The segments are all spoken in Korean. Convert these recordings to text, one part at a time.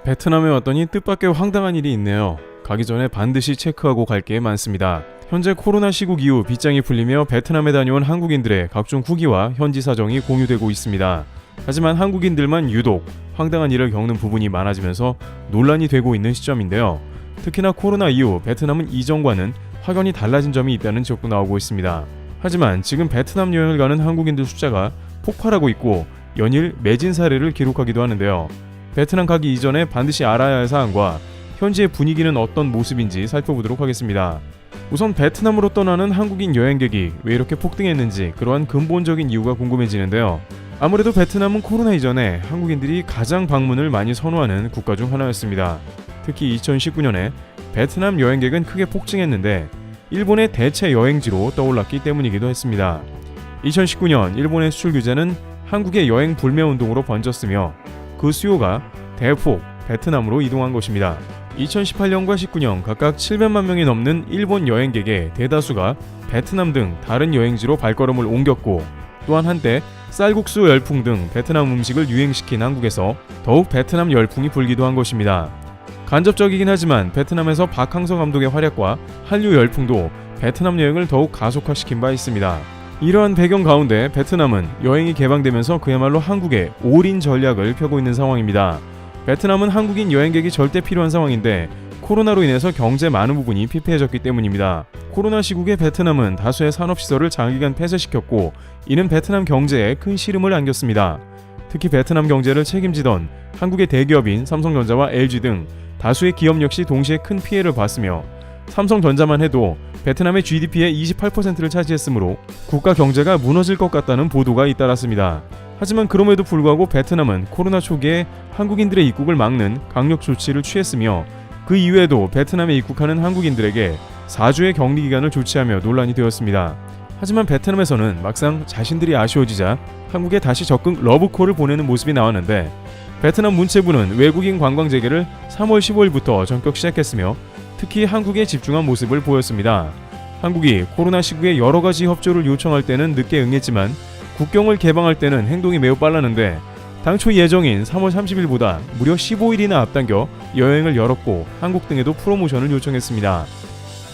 베트남에 왔더니 뜻밖의 황당한 일이 있네요. 가기 전에 반드시 체크하고 갈 게 많습니다. 현재 코로나 시국 이후 빗장이 풀리며 베트남에 다녀온 한국인들의 각종 후기와 현지 사정이 공유되고 있습니다. 하지만 한국인들만 유독 황당한 일을 겪는 부분이 많아지면서 논란이 되고 있는 시점인데요. 특히나 코로나 이후 베트남은 이전과는 확연히 달라진 점이 있다는 지적도 나오고 있습니다. 하지만 지금 베트남 여행을 가는 한국인들 숫자가 폭발하고 있고 연일 매진 사례를 기록하기도 하는데요. 베트남 가기 이전에 반드시 알아야 할 사항과 현지의 분위기는 어떤 모습인지 살펴보도록 하겠습니다. 우선 베트남으로 떠나는 한국인 여행객이 왜 이렇게 폭등했는지 그러한 근본적인 이유가 궁금해지는데요. 아무래도 베트남은 코로나 이전에 한국인들이 가장 방문을 많이 선호하는 국가 중 하나였습니다. 특히 2019년에 베트남 여행객은 크게 폭증했는데 일본의 대체 여행지로 떠올랐기 때문이기도 했습니다. 2019년 일본의 수출 규제는 한국의 여행 불매 운동으로 번졌으며 그 수요가 대폭 베트남으로 이동한 것입니다. 2018년과 19년 각각 700만 명이 넘는 일본 여행객의 대다수가 베트남 등 다른 여행지로 발걸음을 옮겼고 또한 한때 쌀국수 열풍 등 베트남 음식을 유행시킨 한국에서 더욱 베트남 열풍이 불기도 한 것입니다. 간접적이긴 하지만 베트남에서 박항서 감독의 활약과 한류 열풍도 베트남 여행을 더욱 가속화시킨 바 있습니다. 이러한 배경 가운데 베트남은 여행이 개방되면서 그야말로 한국의 올인 전략을 펴고 있는 상황입니다. 베트남은 한국인 여행객이 절대 필요한 상황인데 코로나로 인해서 경제 많은 부분이 피폐해졌기 때문입니다. 코로나 시국에 베트남은 다수의 산업시설을 장기간 폐쇄시켰고 이는 베트남 경제에 큰 시름을 안겼습니다. 특히 베트남 경제를 책임지던 한국의 대기업인 삼성전자와 LG 등 다수의 기업 역시 동시에 큰 피해를 봤으며 삼성전자만 해도 베트남의 GDP의 28%를 차지했으므로 국가 경제가 무너질 것 같다는 보도가 잇따랐습니다. 하지만 그럼에도 불구하고 베트남은 코로나 초기에 한국인들의 입국을 막는 강력 조치를 취했으며 그 이후에도 베트남에 입국하는 한국인들에게 4주의 격리 기간을 조치하며 논란이 되었습니다. 하지만 베트남에서는 막상 자신들이 아쉬워지자 한국에 다시 적극 러브콜을 보내는 모습이 나왔는데 베트남 문체부는 외국인 관광 재개를 3월 15일부터 전격 시작했으며 특히 한국에 집중한 모습을 보였습니다. 한국이 코로나 시국에 여러 가지 협조를 요청할 때는 늦게 응했지만 국경을 개방할 때는 행동이 매우 빨랐는데 당초 예정인 3월 30일보다 무려 15일이나 앞당겨 여행을 열었고 한국 등에도 프로모션을 요청했습니다.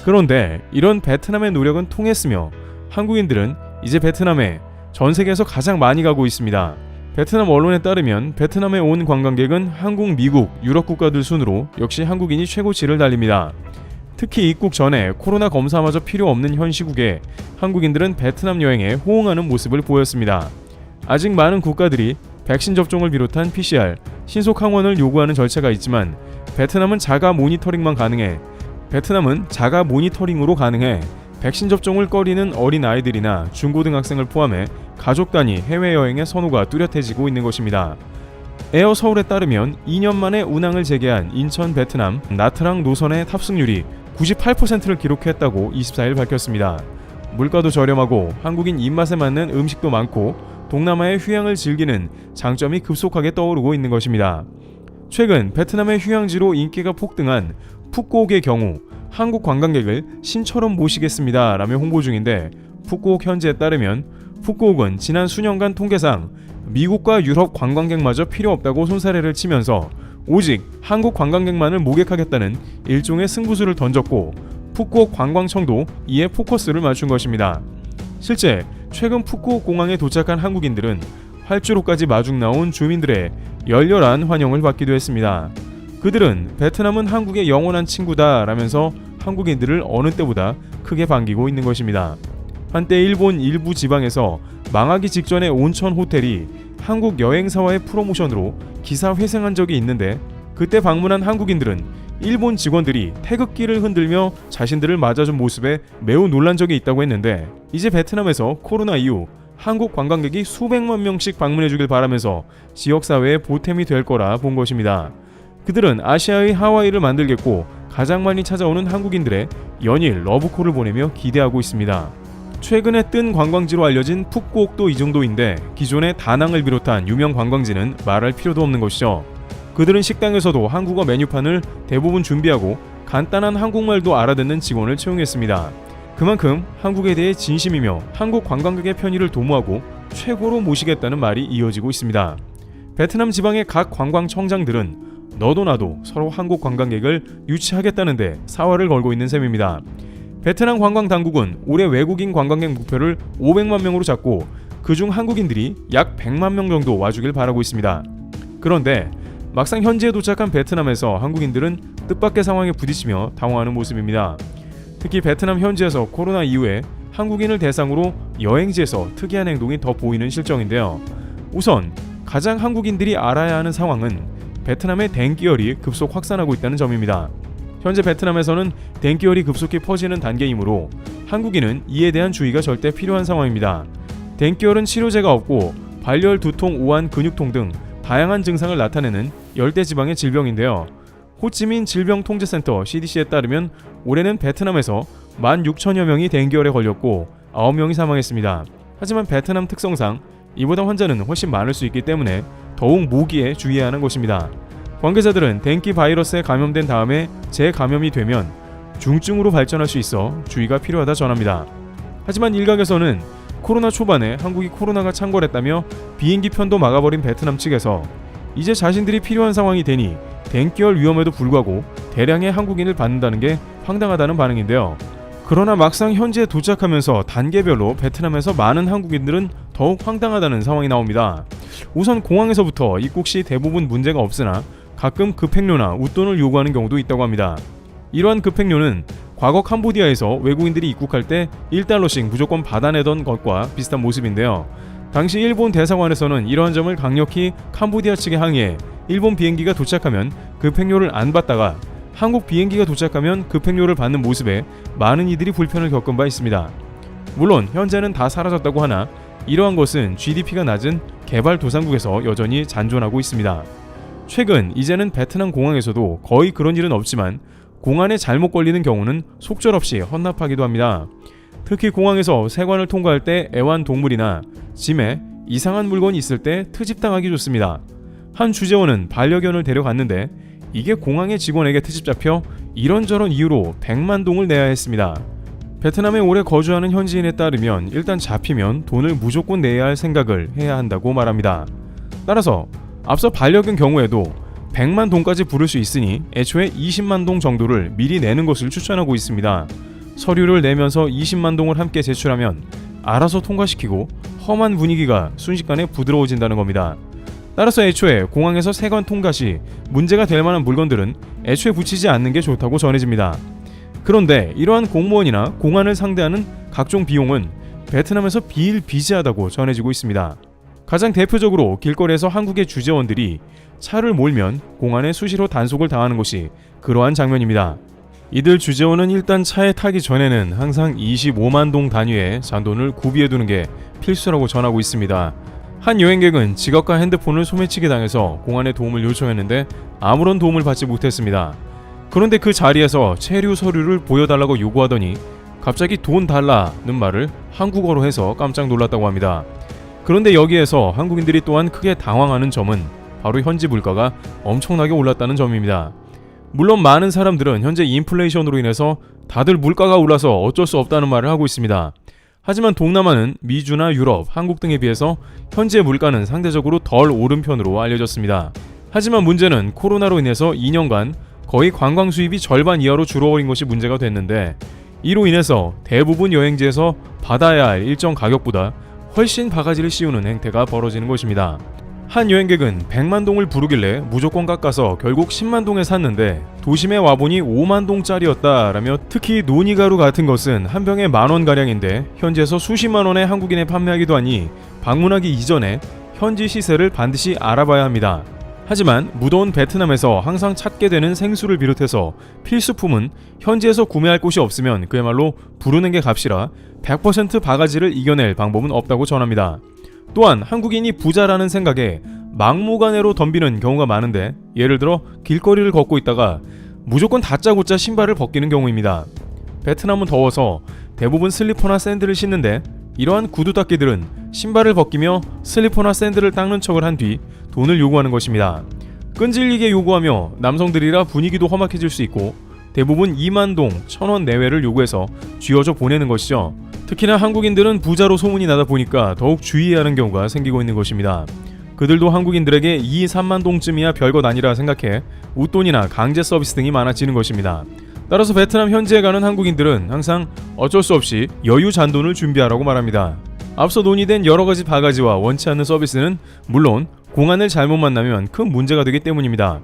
그런데 이런 베트남의 노력은 통했으며 한국인들은 이제 베트남에 전 세계에서 가장 많이 가고 있습니다. 베트남 언론에 따르면 베트남에 온 관광객은 한국, 미국, 유럽 국가들 순으로 역시 한국인이 최고치를 달립니다. 특히 입국 전에 코로나 검사마저 필요 없는 현 시국에 한국인들은 베트남 여행에 호응하는 모습을 보였습니다. 아직 많은 국가들이 백신 접종을 비롯한 PCR, 신속 항원을 요구하는 절차가 있지만 베트남은 자가 모니터링으로 가능해 백신 접종을 꺼리는 어린 아이들이나 중고등학생을 포함해 가족 단위 해외여행의 선호가 뚜렷해지고 있는 것입니다. 에어 서울에 따르면 2년 만에 운항을 재개한 인천 베트남 나트랑 노선의 탑승률이 98%를 기록했다고 24일 밝혔습니다. 물가도 저렴하고 한국인 입맛에 맞는 음식도 많고 동남아의 휴양을 즐기는 장점이 급속하게 떠오르고 있는 것입니다. 최근 베트남의 휴양지로 인기가 폭등한 푸꾸옥의 경우 한국 관광객을 신처럼 모시겠습니다 라며 홍보 중인데 푸꾸옥 현지에 따르면 푸꾸옥은 지난 수년간 통계상 미국과 유럽 관광객마저 필요 없다고 손사래를 치면서 오직 한국 관광객만을 모객하겠다는 일종의 승부수를 던졌고 푸꾸옥 관광청도 이에 포커스를 맞춘 것입니다. 실제 최근 푸꾸옥 공항에 도착한 한국인들은 활주로까지 마중 나온 주민들의 열렬한 환영을 받기도 했습니다. 그들은 베트남은 한국의 영원한 친구다 라면서 한국인들을 어느 때보다 크게 반기고 있는 것입니다. 한때 일본 일부 지방에서 망하기 직전의 온천 호텔이 한국 여행사와의 프로모션으로 기사 회생한 적이 있는데 그때 방문한 한국인들은 일본 직원들이 태극기를 흔들며 자신들을 맞아준 모습에 매우 놀란 적이 있다고 했는데 이제 베트남에서 코로나 이후 한국 관광객이 수백만 명씩 방문해주길 바라면서 지역사회의 보탬이 될 거라 본 것입니다. 그들은 아시아의 하와이를 만들겠고 가장 많이 찾아오는 한국인들의 연일 러브콜을 보내며 기대하고 있습니다. 최근에 뜬 관광지로 알려진 푸꾸옥도 이 정도인데 기존의 다낭을 비롯한 유명 관광지는 말할 필요도 없는 것이죠. 그들은 식당에서도 한국어 메뉴판을 대부분 준비하고 간단한 한국말도 알아듣는 직원을 채용했습니다. 그만큼 한국에 대해 진심이며 한국 관광객의 편의를 도모하고 최고로 모시겠다는 말이 이어지고 있습니다. 베트남 지방의 각 관광청장들은 너도 나도 서로 한국 관광객을 유치하겠다는데 사활을 걸고 있는 셈입니다. 베트남 관광 당국은 올해 외국인 관광객 목표를 500만 명으로 잡고 그중 한국인들이 약 100만 명 정도 와주길 바라고 있습니다. 그런데 막상 현지에 도착한 베트남에서 한국인들은 뜻밖의 상황에 부딪히며 당황하는 모습입니다. 특히 베트남 현지에서 코로나 이후에 한국인을 대상으로 여행지에서 특이한 행동이 더 보이는 실정인데요. 우선 가장 한국인들이 알아야 하는 상황은 베트남의 댕기열이 급속 확산하고 있다는 점입니다. 현재 베트남에서는 댕기열이 급속히 퍼지는 단계이므로 한국인은 이에 대한 주의가 절대 필요한 상황입니다. 댕기열은 치료제가 없고 발열, 두통, 오한, 근육통 등 다양한 증상을 나타내는 열대지방의 질병인데요. 호치민 질병통제센터 CDC에 따르면 올해는 베트남에서 16,000여 명이 댕기열에 걸렸고 9명이 사망했습니다. 하지만 베트남 특성상 이보다 환자는 훨씬 많을 수 있기 때문에 더욱 모기에 주의해야 하는 것입니다. 관계자들은 댕기 바이러스에 감염된 다음에 재감염이 되면 중증으로 발전할 수 있어 주의가 필요하다 전합니다. 하지만 일각에서는 코로나 초반에 한국이 코로나가 창궐했다며 비행기 편도 막아버린 베트남 측에서 이제 자신들이 필요한 상황이 되니 댕기열 위험에도 불구하고 대량의 한국인을 받는다는 게 황당하다는 반응인데요. 그러나 막상 현지에 도착하면서 단계별로 베트남에서 많은 한국인들은 더욱 황당하다는 상황이 나옵니다. 우선 공항에서부터 입국 시 대부분 문제가 없으나 가끔 급행료나 웃돈을 요구하는 경우도 있다고 합니다. 이러한 급행료는 과거 캄보디아에서 외국인들이 입국할 때 1달러씩 무조건 받아내던 것과 비슷한 모습인데요. 당시 일본 대사관에서는 이러한 점을 강력히 캄보디아 측에 항의해 일본 비행기가 도착하면 급행료를 안 받다가 한국 비행기가 도착하면 급행료를 받는 모습에 많은 이들이 불편을 겪은 바 있습니다. 물론 현재는 다 사라졌다고 하나 이러한 것은 GDP가 낮은 개발도상국에서 여전히 잔존하고 있습니다. 최근 이제는 베트남 공항에서도 거의 그런 일은 없지만 공안에 잘못 걸리는 경우는 속절없이 헌납하기도 합니다. 특히 공항에서 세관을 통과할 때 애완동물이나 짐에 이상한 물건이 있을 때 트집당하기 좋습니다. 한 주재원은 반려견을 데려갔는데 이게 공항의 직원에게 트집 잡혀 이런저런 이유로 100만 동을 내야 했습니다. 베트남에 오래 거주하는 현지인에 따르면 일단 잡히면 돈을 무조건 내야 할 생각을 해야 한다고 말합니다. 따라서 앞서 반려견 경우에도 100만 동까지 부를 수 있으니 애초에 20만 동 정도를 미리 내는 것을 추천하고 있습니다. 서류를 내면서 20만 동을 함께 제출하면 알아서 통과시키고 험한 분위기가 순식간에 부드러워진다는 겁니다. 따라서 애초에 공항에서 세관 통과 시 문제가 될 만한 물건들은 애초에 붙이지 않는 게 좋다고 전해집니다. 그런데 이러한 공무원이나 공안을 상대하는 각종 비용은 베트남에서 비일비재하다고 전해지고 있습니다. 가장 대표적으로 길거리에서 한국의 주재원들이 차를 몰면 공안에 수시로 단속을 당하는 것이 그러한 장면입니다. 이들 주재원은 일단 차에 타기 전에는 항상 25만 동 단위의 잔돈을 구비해두는 게 필수라고 전하고 있습니다. 한 여행객은 지갑과 핸드폰을 소매치기 당해서 공안에 도움을 요청했는데 아무런 도움을 받지 못했습니다. 그런데 그 자리에서 체류 서류를 보여달라고 요구하더니 갑자기 돈 달라는 말을 한국어로 해서 깜짝 놀랐다고 합니다. 그런데 여기에서 한국인들이 또한 크게 당황하는 점은 바로 현지 물가가 엄청나게 올랐다는 점입니다. 물론 많은 사람들은 현재 인플레이션으로 인해서 다들 물가가 올라서 어쩔 수 없다는 말을 하고 있습니다. 하지만 동남아는 미주나 유럽, 한국 등에 비해서 현재 물가는 상대적으로 덜 오른 편으로 알려졌습니다. 하지만 문제는 코로나로 인해서 2년간 거의 관광 수입이 절반 이하로 줄어버린 것이 문제가 됐는데 이로 인해서 대부분 여행지에서 받아야 할 일정 가격보다 훨씬 바가지를 씌우는 행태가 벌어지는 것입니다. 한 여행객은 100만 동을 부르길래 무조건 깎아서 결국 10만 동에 샀는데 도심에 와보니 5만 동짜리였다라며 특히 노니가루 같은 것은 한 병에 10,000원가량인데 현지에서 수십만 원에 한국인에 판매하기도 하니 방문하기 이전에 현지 시세를 반드시 알아봐야 합니다. 하지만 무더운 베트남에서 항상 찾게 되는 생수를 비롯해서 필수품은 현지에서 구매할 곳이 없으면 그야말로 부르는 게 값이라 100% 바가지를 이겨낼 방법은 없다고 전합니다. 또한 한국인이 부자라는 생각에 막무가내로 덤비는 경우가 많은데 예를 들어 길거리를 걷고 있다가 무조건 다짜고짜 신발을 벗기는 경우입니다. 베트남은 더워서 대부분 슬리퍼나 샌들을 신는데 이러한 구두 닦기들은 신발을 벗기며 슬리퍼나 샌들을 닦는 척을 한 뒤 돈을 요구하는 것입니다. 끈질기게 요구하며 남성들이라 분위기도 험악해질 수 있고 대부분 2만 동 1,000원 내외를 요구해서 쥐어져 보내는 것이죠. 특히나 한국인들은 부자로 소문이 나다 보니까 더욱 주의해야 하는 경우가 생기고 있는 것입니다. 그들도 한국인들에게 2, 3만 동쯤이야 별것 아니라 생각해 웃돈이나 강제 서비스 등이 많아지는 것입니다. 따라서 베트남 현지에 가는 한국인들은 항상 어쩔 수 없이 여유 잔돈을 준비하라고 말합니다. 앞서 논의된 여러가지 바가지와 원치 않는 서비스는 물론 공안을 잘못 만나면 큰 문제가 되기 때문입니다.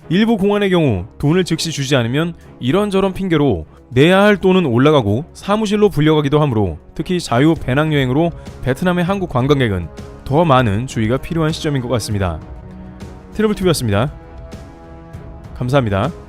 일부 공안의 경우 돈을 즉시 주지 않으면 이런저런 핑계로 내야 할 돈은 올라가고 사무실로 불려가기도 하므로 특히 자유 배낭여행으로 베트남의 한국 관광객은 더 많은 주의가 필요한 시점인 것 같습니다. 트래블TV였습니다. 감사합니다.